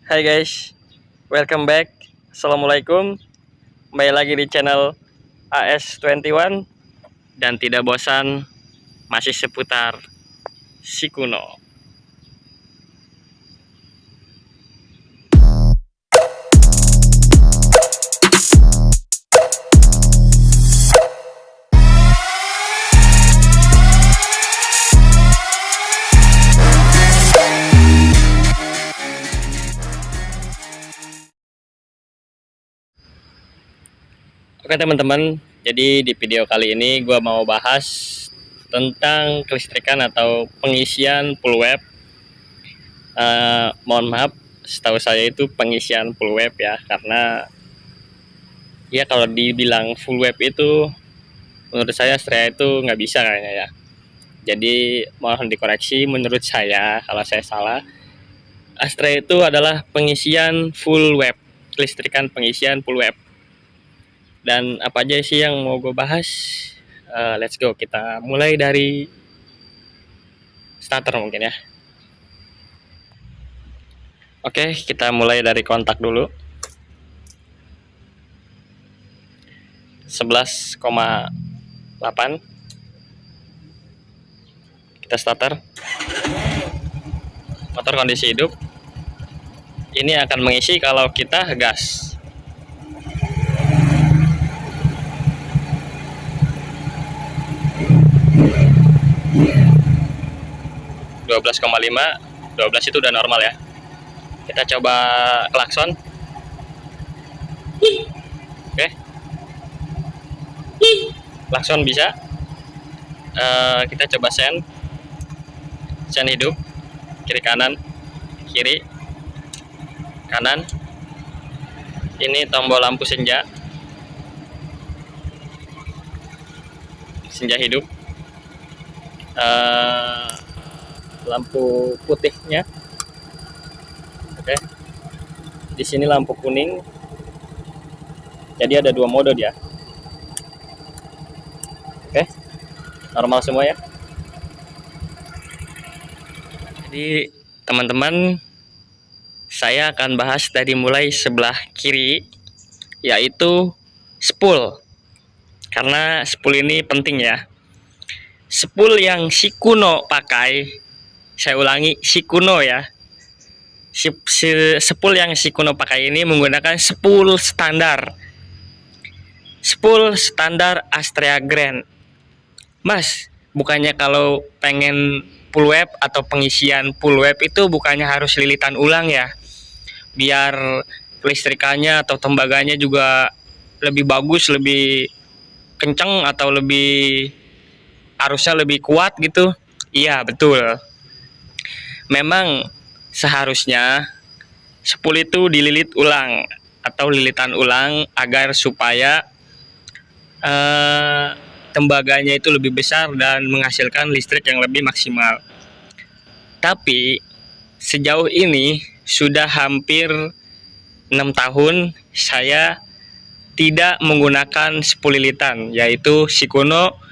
Hai guys, welcome back. Assalamualaikum. Kembali lagi di channel AS21 dan tidak bosan masih seputar si kuno. Oke teman-teman, jadi di video kali ini gue mau bahas tentang kelistrikan atau pengisian full web. Mohon maaf, setahu saya itu pengisian full web ya, karena ya kalau dibilang full web itu menurut saya Astrea itu nggak bisa kayaknya ya. Jadi mohon dikoreksi menurut saya kalau saya salah. Astrea itu adalah pengisian full web, kelistrikan pengisian full web. Dan apa aja sih yang mau gue bahas? Let's go, kita mulai dari starter mungkin ya. Oke, kita mulai dari kontak dulu. 11,8. Kita starter. Motor kondisi hidup. Ini akan mengisi kalau kita gas. Dua 12 itu udah normal ya. Kita coba klakson. Oke. Klakson bisa. Kita coba sen hidup, kiri kanan, kiri kanan. Ini tombol lampu senja hidup. Lampu putihnya. Oke. Di sini lampu kuning. Jadi ada dua mode dia. Oke. Normal semua ya. Jadi teman-teman, saya akan bahas dari mulai sebelah kiri, yaitu spool. Karena spool ini penting ya. Spool yang si kuno pakai, saya ulangi, si kuno ya. Spool yang si kuno pakai ini menggunakan spool standar. Spool standar Astrea Grand. Mas, bukannya kalau pengen full web atau pengisian full web itu bukannya harus lilitan ulang ya? Biar kelistrikannya atau tembaganya juga lebih bagus, lebih kenceng atau lebih arusnya lebih kuat gitu. Iya betul, memang seharusnya spool itu dililit ulang atau lilitan ulang agar supaya tembaganya itu lebih besar dan menghasilkan listrik yang lebih maksimal. Tapi sejauh ini sudah hampir 6 tahun saya tidak menggunakan spool lilitan, yaitu si kuno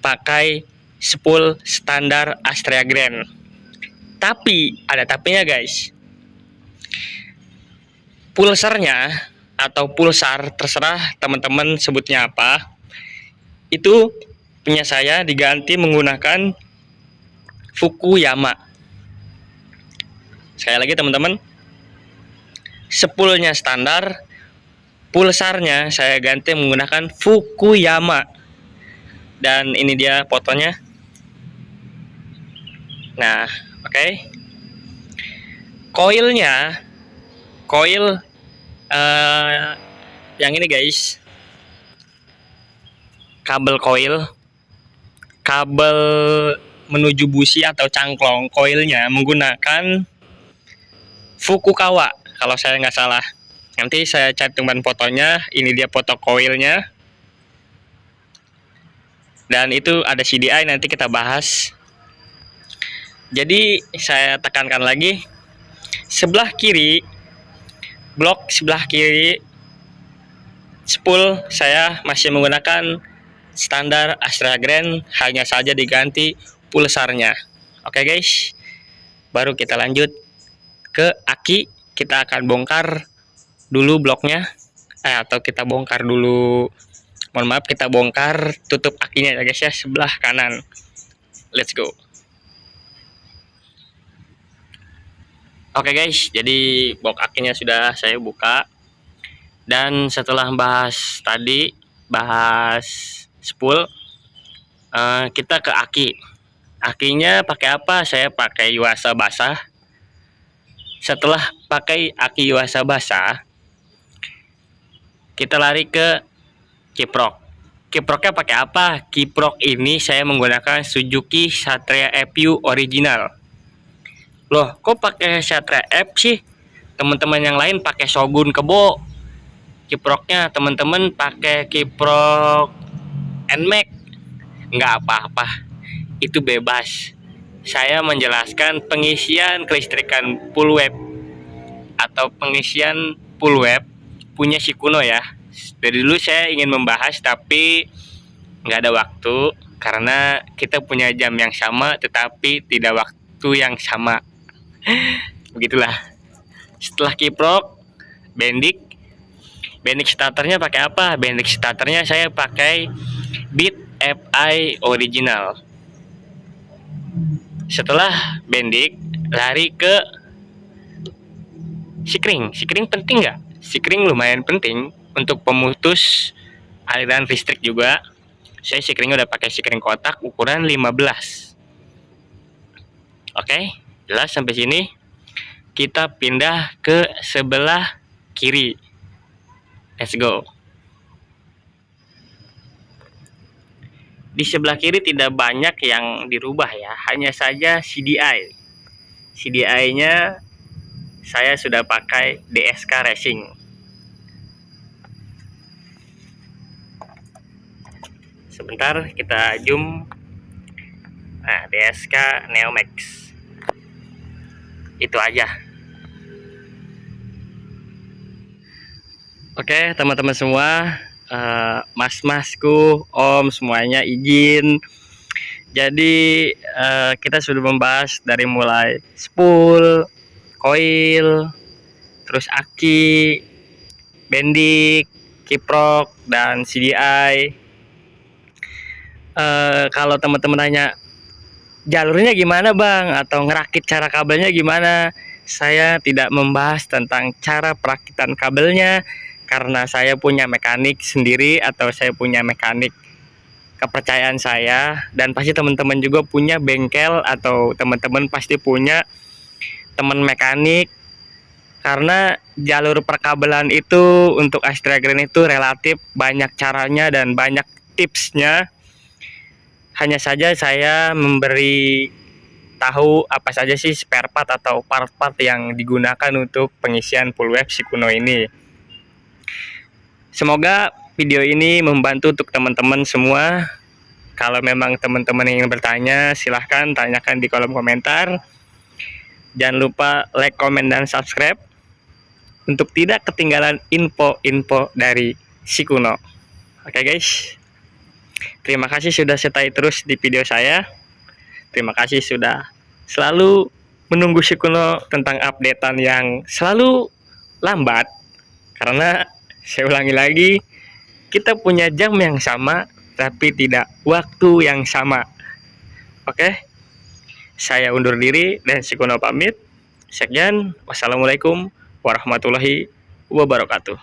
pakai spool standar Astrea Grand. Tapi ada tapinya guys. Pulsarnya atau pulsar, terserah teman-teman sebutnya apa, itu punya saya diganti menggunakan Fukuyama. Sekali lagi teman-teman, spoolnya standar, pulsarnya saya ganti menggunakan Fukuyama. Dan ini dia fotonya. Nah, oke. Koilnya, yang ini guys, kabel menuju busi atau cangklong koilnya menggunakan Fukukawa kalau saya nggak salah. Nanti saya cantumkan fotonya. Ini dia foto koilnya. Dan itu ada CDI, nanti kita bahas. Jadi saya tekankan lagi, sebelah kiri, blok sebelah kiri spool saya masih menggunakan standar Astrea Grand, hanya saja diganti pulsarnya. Oke guys, baru kita lanjut ke aki kita akan bongkar dulu bloknya, atau kita bongkar dulu, mohon maaf, kita bongkar tutup akinya ya guys ya, sebelah kanan. Let's go. Oke guys, jadi box akinya sudah saya buka. Dan setelah bahas spool, kita ke aki. Akinya pakai apa? Saya pakai Yuasa basah. Setelah pakai aki Yuasa basah, kita lari ke kiprok. Kiproknya pakai apa? Kiprok ini saya menggunakan Suzuki Satria FU original. Loh, kok pakai Satria F sih? Teman-teman yang lain pakai Shogun Kebo. Kiproknya teman-teman pakai kiprok NMAX. Nggak apa-apa, itu bebas. Saya menjelaskan pengisian kelistrikan full web atau pengisian full web punya Shikuno ya. Dari dulu saya ingin membahas tapi nggak ada waktu karena kita punya jam yang sama tetapi tidak waktu yang sama. Begitulah. Setelah kiprok, bendik starternya pakai apa? Bendik starternya saya pakai Beat FI original. Setelah bendik, lari ke sikring. Sikring penting nggak? Sikring lumayan penting untuk pemutus aliran listrik juga. Saya sikringnya udah pakai sikring kotak ukuran 15. Oke, jelas sampai sini. Kita pindah ke sebelah kiri. Let's go. Di sebelah kiri tidak banyak yang dirubah ya, hanya saja CDI. CDI-nya saya sudah pakai DSK Racing. Sebentar kita zoom. Nah, DSK Neomax. Itu aja. Oke, teman-teman semua, mas-masku, om semuanya izin. Jadi kita sudah membahas dari mulai spool, coil, terus aki, bendik, kiprok, dan CDI. Kalau teman-teman nanya jalurnya gimana bang, atau ngerakit cara kabelnya gimana, saya tidak membahas tentang cara perakitan kabelnya karena saya punya mekanik sendiri atau saya punya mekanik kepercayaan saya, dan pasti teman-teman juga punya bengkel atau teman-teman pasti punya teman mekanik, karena jalur perkabelan itu untuk Astrea Grand itu relatif banyak caranya dan banyak tipsnya. Hanya saja saya memberi tahu apa saja sih spare part atau part-part yang digunakan untuk pengisian full web Shikuno ini. Semoga video ini membantu untuk teman-teman semua. Kalau memang teman-teman ingin bertanya, silahkan tanyakan di kolom komentar. Jangan lupa like, komen, dan subscribe untuk tidak ketinggalan info-info dari Shikuno. Oke guys, terima kasih sudah stay terus di video saya. Terima kasih sudah selalu menunggu Shikuno tentang updatean yang selalu lambat. Karena saya ulangi lagi, kita punya jam yang sama tapi tidak waktu yang sama. Oke, saya undur diri dan Shikuno pamit. Sekian, wassalamualaikum warahmatullahi wabarakatuh.